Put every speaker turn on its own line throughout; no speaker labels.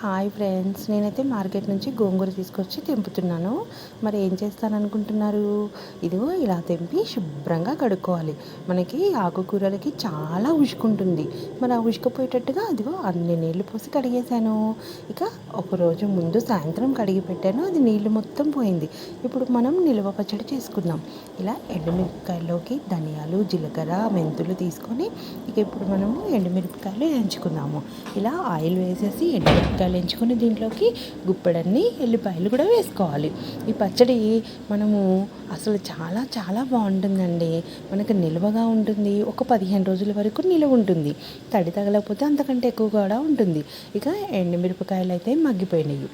Hi friends, నేనైతే market నుంచి గోంగూర తీసుకొచ్చి తెంపుతున్నాను. మరి ఏం చేస్తాననుకుంటున్నారు? ఇదిగో ఇలా తెంపి శుభ్రంగా కడుక్కోవాలి. మనకి ఆకుకూరలకి చాలా ఉసుకుంటుంది. మరి ఆ ఉసుకుపోయేటట్టుగా అదిగో అన్ని నీళ్లు పోసి కడిగేశాను. ఇక ఒకరోజు ముందు సాయంత్రం కడిగి పెట్టాను, అది నీళ్లు మొత్తం పోయింది. ఇప్పుడు మనం నిల్వ పచ్చడి చేసుకుందాం. ఇలా ఎండుమిరపకాయల్లోకి ధనియాలు, జీలకర్ర, మెంతులు తీసుకొని ఇక ఇప్పుడు మనము ఎండుమిరపకాయలు వేయించుకుందాము. ఇలా ఆయిల్ వేసేసి ఎండుమిరపకాయలు ఎంచుకొని దీంట్లోకి గుప్పెడన్ని ఎల్లిపాయలు కూడా వేసుకోవాలి. ఈ పచ్చడి మనము అసలు చాలా చాలా బాగుంటుందండి. మనకు నిల్వగా ఉంటుంది. ఒక 15 రోజుల వరకు నిల్వ ఉంటుంది. తడి తగలకపోతే అంతకంటే ఎక్కువ కూడా ఉంటుంది. ఇక ఎండుమిరపకాయలు అయితే మగ్గిపోయినాయి.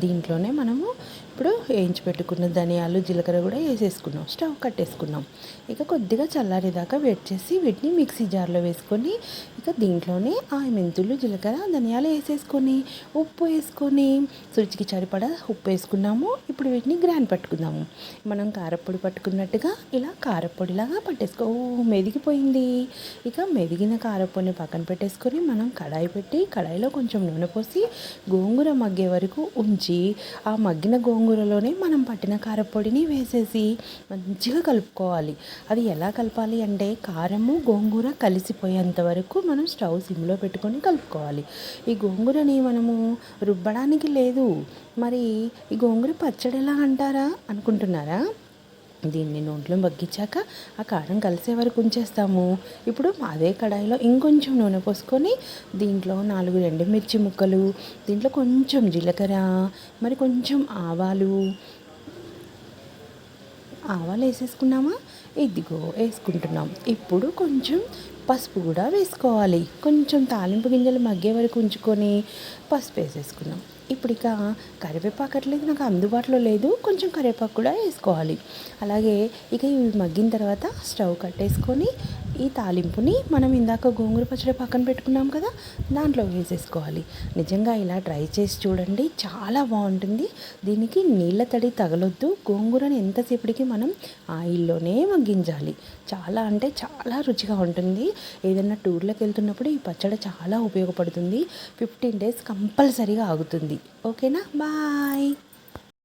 దీంట్లోనే మనము ఇప్పుడు వేయించి పెట్టుకున్న ధనియాలు, జీలకర్ర కూడా వేసేసుకున్నాం. స్టవ్ కట్టేసుకున్నాం. ఇక కొద్దిగా చల్లారేదాకా వెయిట్ చేసి వీటిని మిక్సీ జార్లో వేసుకొని ఇక దీంట్లోనే ఆ మెంతులు, జీలకర్ర, ధనియాలు వేసేసుకొని ఉప్పు వేసుకొని రుచికి సరిపడా ఉప్పు వేసుకున్నాము. ఇప్పుడు వీటిని గ్రైండ్ పట్టుకుందాము. మనం కారపొడి పట్టుకున్నట్టుగా ఇలా కారపొడిలాగా పట్టేసుకో. మెదిగిపోయింది. ఇక మెదిగిన కారపొడిని పక్కన పెట్టేసుకొని మనం కడాయి పెట్టి కడాయిలో కొంచెం నూనె పోసి గోంగూర మగ్గే వరకు ఉంచి ఆ మగ్గిన గోంగూరలోనే మనం పట్టిన కారపొడిని వేసేసి మంచిగా కలుపుకోవాలి. అది ఎలా కలపాలి అంటే కారము గోంగూర కలిసిపోయేంత వరకు మనం స్టవ్ సిమ్లో పెట్టుకొని కలుపుకోవాలి. ఈ గోంగూరని మనము రుబ్బడానికి లేదు. మరి ఈ గోంగూర పచ్చడి ఎలా అంటారా అనుకుంటున్నారా? దీన్ని నూనెలో మగ్గించాక ఆ కారం కలిసే వరకు ఉంచేస్తాము. ఇప్పుడు అదే కడాయిలో ఇంకొంచెం నూనె పోసుకొని దీంట్లో 4 ఎండుమిర్చి ముక్కలు, దీంట్లో కొంచెం జీలకర్ర, మరి కొంచెం ఆవాలు వేసేసుకున్నామా? ఇదిగో వేసుకుంటున్నాం. ఇప్పుడు కొంచెం పసుపు కూడా వేసుకోవాలి. కొంచెం తాలింపు గింజలు మగ్గే వరకు ఉంచుకొని పసుపు వేసేసుకున్నాం. ఇప్పుడు ఇక కరివేపాకు అట్లేదు నాకు అందుబాటులో లేదు, కొంచెం కరివేపాకు కూడా వేసుకోవాలి. అలాగే ఇక ఇవి మగ్గిన తర్వాత స్టవ్ కట్టేసుకొని ఈ తాలింపుని మనం ఇందాక గోంగూర పచ్చడి పక్కన పెట్టుకున్నాం కదా, దాంట్లో వేసేసుకోవాలి. నిజంగా ఇలా ట్రై చేసి చూడండి, చాలా బాగుంటుంది. దీనికి నీళ్ళ తడి తగలొద్దు. గోంగూరని ఎంతసేపటికి మనం ఆయిల్లోనే మగ్గించాలి. చాలా అంటే చాలా రుచిగా ఉంటుంది. ఏదైనా టూర్లోకి వెళ్తున్నప్పుడు ఈ పచ్చడి చాలా ఉపయోగపడుతుంది. 15 days కంపల్సరీగా ఆగుతుంది. ఓకేనా? బాయ్.